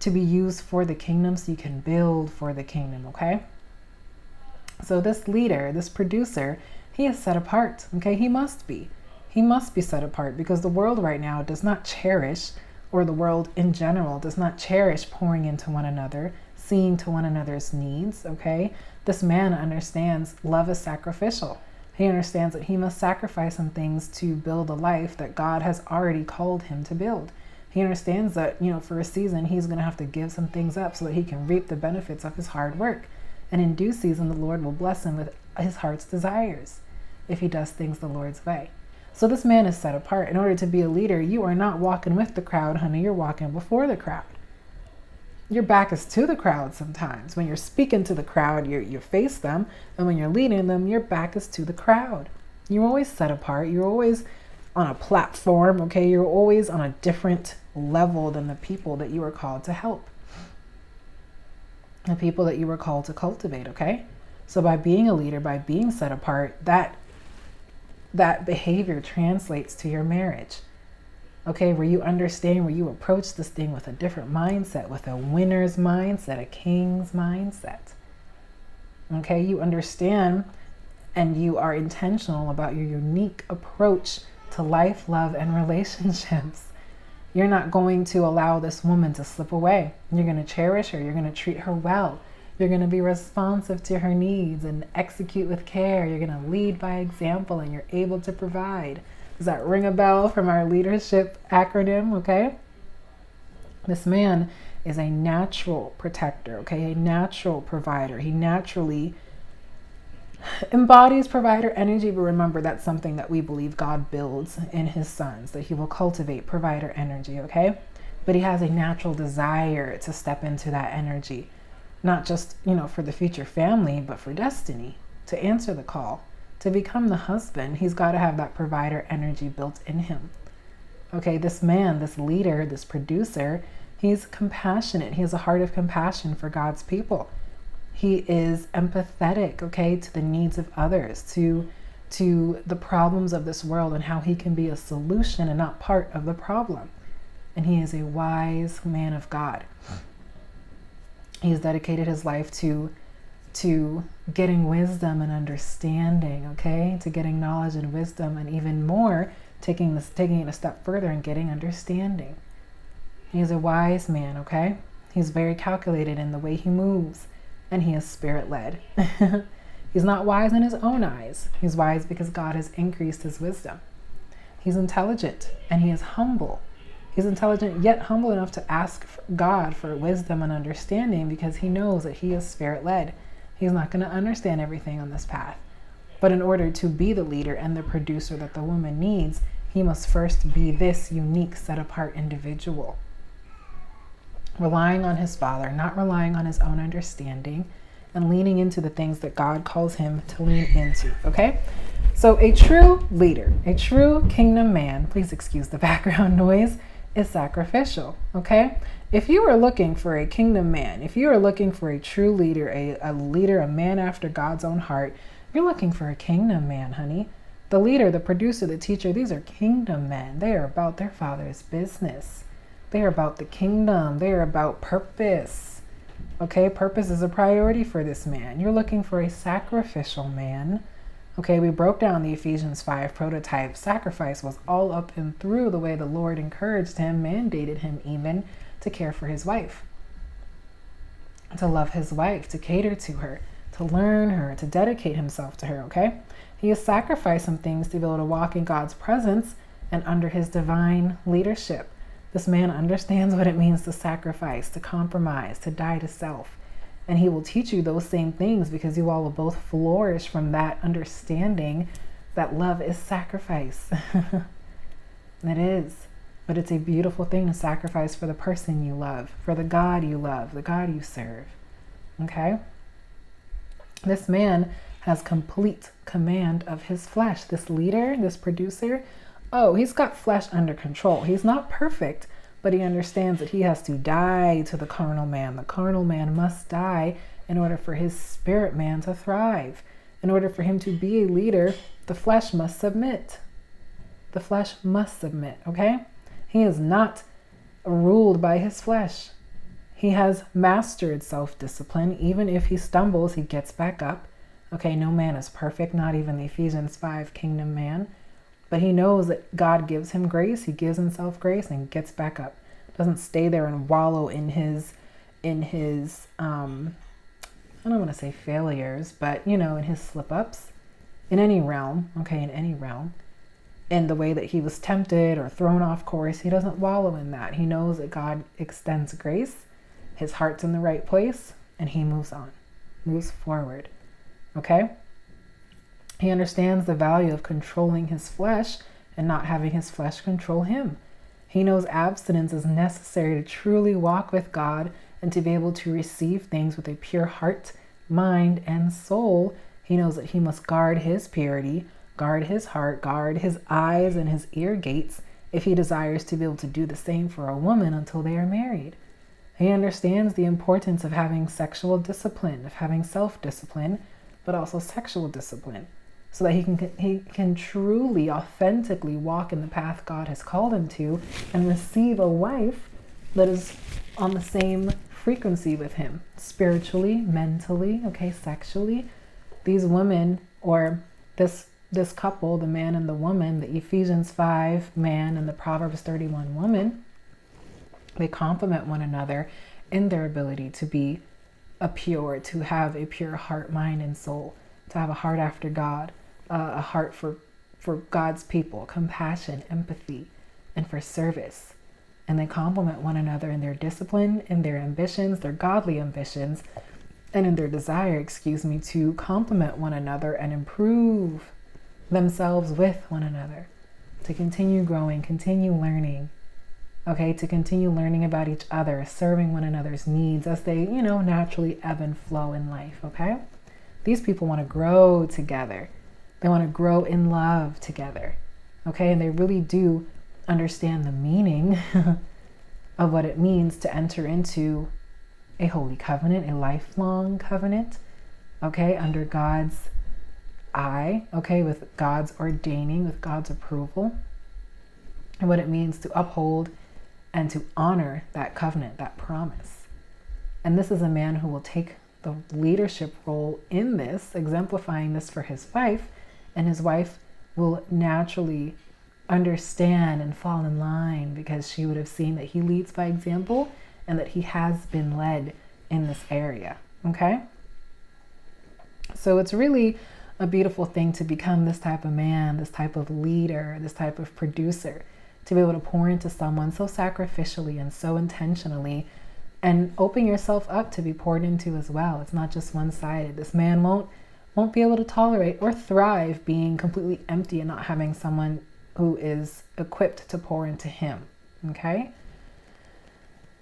to be used for the kingdom so you can build for the kingdom, okay? So this leader, this producer, he is set apart, okay? He must be. He must be set apart because the world right now does not cherish, or the world in general does not cherish pouring into one another, seeing to one another's needs, okay? This man understands love is sacrificial. He understands that he must sacrifice some things to build a life that God has already called him to build. He understands that, for a season, he's going to have to give some things up so that he can reap the benefits of his hard work. And in due season, the Lord will bless him with his heart's desires if he does things the Lord's way. So this man is set apart. In order to be a leader, you are not walking with the crowd, honey. You're walking before the crowd. Your back is to the crowd sometimes. When you're speaking to the crowd, you face them. And when you're leading them, your back is to the crowd. You're always set apart. You're always on a platform, okay? You're always on a different level than the people that you were called to help. The people that you were called to cultivate, okay? So by being a leader, by being set apart, that behavior translates to your marriage. Okay, where you understand, where you approach this thing with a different mindset, with a winner's mindset, a king's mindset. Okay, you understand and you are intentional about your unique approach to life, love, and relationships. You're not going to allow this woman to slip away. You're going to cherish her. You're going to treat her well. You're going to be responsive to her needs and execute with care. You're going to lead by example, and you're able to provide. Does that ring a bell from our leadership acronym? Okay. This man is a natural protector, okay? A natural provider. He naturally embodies provider energy, but remember that's something that we believe God builds in his sons, that he will cultivate provider energy, okay? But he has a natural desire to step into that energy, not just, for the future family, but for destiny, to answer the call, to become the husband. He's got to have that provider energy built in him. Okay, this man, this leader, this producer, he's compassionate. He has a heart of compassion for God's people. He is empathetic, okay, to the needs of others, to the problems of this world, and how he can be a solution and not part of the problem. And he is a wise man of God. He's dedicated his life to getting wisdom and understanding, okay, to getting knowledge and wisdom, and even more, taking it a step further and getting understanding. He's a wise man, okay? He's very calculated in the way he moves. And he is spirit-led. He's not wise in his own eyes. He's wise because God has increased his wisdom. He's intelligent and he is humble. He's intelligent yet humble enough to ask God for wisdom and understanding because he knows that he is spirit-led. He's not going to understand everything on this path. But in order to be the leader and the producer that the woman needs, he must first be this unique, set-apart individual. Relying on his Father, not relying on his own understanding, and leaning into the things that God calls him to lean into, okay? So a true leader, a true kingdom man, please excuse the background noise, is sacrificial, okay? If you are looking for a kingdom man, if you are looking for a true leader, a leader, a man after God's own heart, you're looking for a kingdom man, honey. The leader, the producer, the teacher, these are kingdom men. They are about their Father's business. They are about the kingdom. They are about purpose. Okay, purpose is a priority for this man. You're looking for a sacrificial man. Okay, we broke down the Ephesians 5 prototype. Sacrifice was all up and through the way the Lord encouraged him, mandated him even, to care for his wife, to love his wife, to cater to her, to learn her, to dedicate himself to her, okay? He has sacrificed some things to be able to walk in God's presence and under his divine leadership. This man understands what it means to sacrifice, to compromise, to die to self. And he will teach you those same things because you all will both flourish from that understanding that love is sacrifice. It is. But it's a beautiful thing to sacrifice for the person you love, for the God you love, the God you serve. Okay? This man has complete command of his flesh. This leader, this producer, he's got flesh under control. He's not perfect, but he understands that he has to die to the carnal man. The carnal man must die in order for his spirit man to thrive. In order for him to be a leader, the flesh must submit. The flesh must submit, okay? He is not ruled by his flesh. He has mastered self-discipline. Even if he stumbles, he gets back up. Okay, no man is perfect, not even the Ephesians 5 kingdom man. But he knows that God gives him grace. He gives himself grace and gets back up. Doesn't stay there and wallow in his I don't want to say failures, but in his slip-ups, in any realm, okay, in any realm, in the way that he was tempted or thrown off course. He doesn't wallow in that. He knows that God extends grace, his heart's in the right place, and he moves on, moves forward, okay? He understands the value of controlling his flesh and not having his flesh control him. He knows abstinence is necessary to truly walk with God and to be able to receive things with a pure heart, mind, and soul. He knows that he must guard his purity, guard his heart, guard his eyes and his ear gates if he desires to be able to do the same for a woman until they are married. He understands the importance of having sexual discipline, of having self-discipline, but also sexual discipline, so that he can truly, authentically walk in the path God has called him to and receive a wife that is on the same frequency with him, spiritually, mentally, okay, sexually. These women, or this couple, the man and the woman, the Ephesians 5 man and the Proverbs 31 woman, they complement one another in their ability to be to have a pure heart, mind, and soul, to have a heart after God, a heart for God's people, compassion, empathy, and for service. And they complement one another in their discipline, in their ambitions, their godly ambitions, and in their desire, to complement one another and improve themselves with one another, to continue growing, continue learning, okay, to continue learning about each other, serving one another's needs as they, naturally ebb and flow in life, okay? These people want to grow together. They want to grow in love together, okay? And they really do understand the meaning of what it means to enter into a holy covenant, a lifelong covenant, okay, under God's eye, okay, with God's ordaining, with God's approval, and what it means to uphold and to honor that covenant, that promise. And this is a man who will take the leadership role in this, exemplifying this for his wife, and his wife will naturally understand and fall in line because she would have seen that he leads by example and that he has been led in this area, okay? So it's really a beautiful thing to become this type of man, this type of leader, this type of producer, to be able to pour into someone so sacrificially and so intentionally and open yourself up to be poured into as well. It's not just one-sided. This man won't be able to tolerate or thrive being completely empty and not having someone who is equipped to pour into him, okay?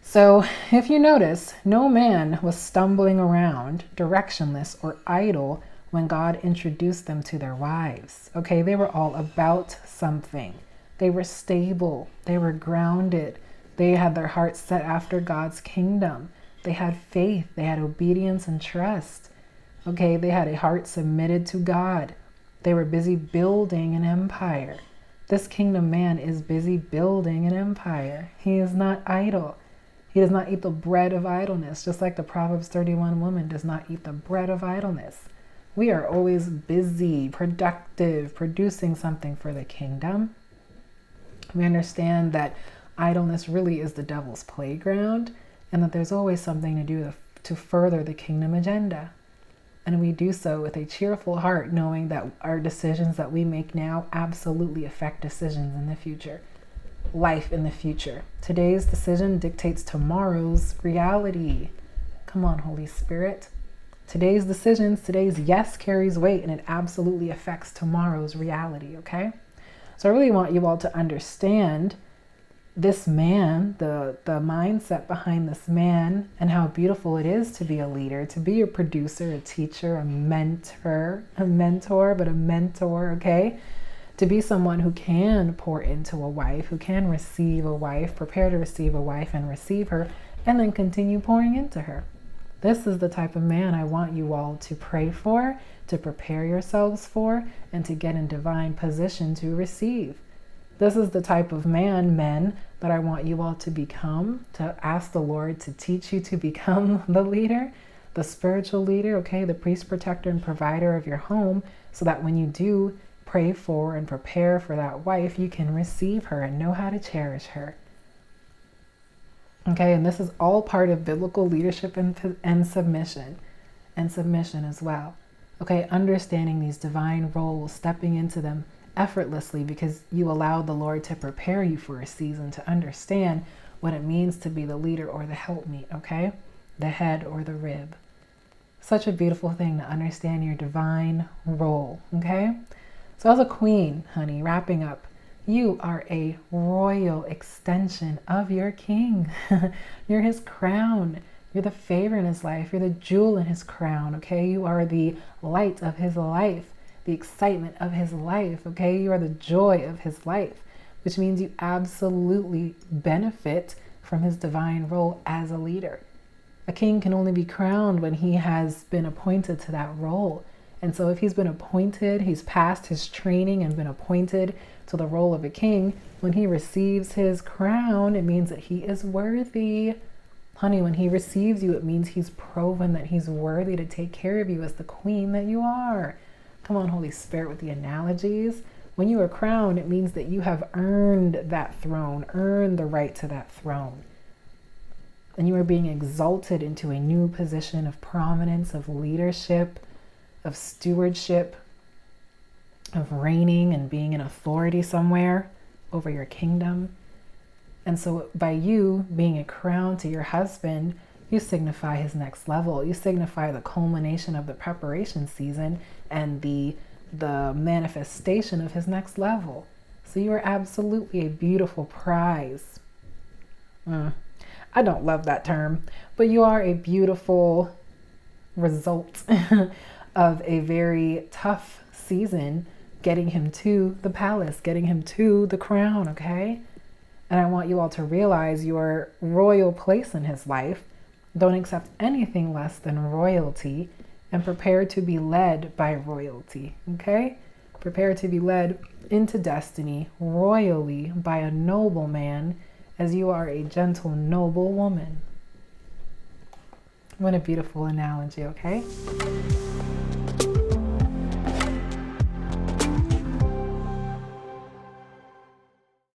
So if you notice, no man was stumbling around, directionless or idle when God introduced them to their wives, okay? They were all about something. They were stable. They were grounded. They had their hearts set after God's kingdom. They had faith. They had obedience and trust, okay? They had a heart submitted to God. They were busy building an empire. This kingdom man is busy building an empire. He is not idle. He does not eat the bread of idleness, just like the Proverbs 31 woman does not eat the bread of idleness. We are always busy, productive, producing something for the kingdom. We understand that idleness really is the devil's playground and that there's always something to do to further the kingdom agenda. And we do so with a cheerful heart, knowing that our decisions that we make now absolutely affect decisions in the future, life in the future. Today's decision dictates tomorrow's reality. Come on, Holy Spirit. Today's decisions, today's yes carries weight, and it absolutely affects tomorrow's reality, okay? So I really want you all to understand this man, the mindset behind this man, and how beautiful it is to be a leader, to be a producer, a teacher, a mentor, okay? To be someone who can pour into a wife, who can receive a wife, prepare to receive a wife and receive her, and then continue pouring into her. This is the type of man I want you all to pray for, to prepare yourselves for, and to get in divine position to receive. This is the type of men, that I want you all to become, to ask the Lord to teach you to become the leader, the spiritual leader, okay, the priest, protector, and provider of your home, so that when you do pray for and prepare for that wife, you can receive her and know how to cherish her. Okay, and this is all part of biblical leadership and submission as well. Okay, understanding these divine roles, stepping into them effortlessly because you allowed the Lord to prepare you for a season to understand what it means to be the leader or the helpmeet, okay? The head or the rib. Such a beautiful thing to understand your divine role, okay? So as a queen, honey, wrapping up, you are a royal extension of your king. You're his crown. You're the favor in his life. You're the jewel in his crown, okay? You are the light of his life, the excitement of his life, okay? You are the joy of his life, which means you absolutely benefit from his divine role as a leader. A king can only be crowned when he has been appointed to that role. And so if he's been appointed, he's passed his training and been appointed to the role of a king, when he receives his crown, it means that he is worthy. Honey, when he receives you, it means he's proven that he's worthy to take care of you as the queen that you are. Come on, Holy Spirit, with the analogies. When you are crowned, it means that you have earned that throne, earned the right to that throne. And you are being exalted into a new position of prominence, of leadership, of stewardship, of reigning and being in authority somewhere over your kingdom. And so by you being a crown to your husband, you signify his next level. You signify the culmination of the preparation season and the manifestation of his next level. So you are absolutely a beautiful prize. I don't love that term, but you are a beautiful result of a very tough season, getting him to the palace, getting him to the crown, okay? And I want you all to realize your royal place in his life. Don't accept anything less than royalty, and prepare to be led by royalty, okay? Prepare to be led into destiny royally by a noble man, as you are a gentle, noble woman. What a beautiful analogy, okay?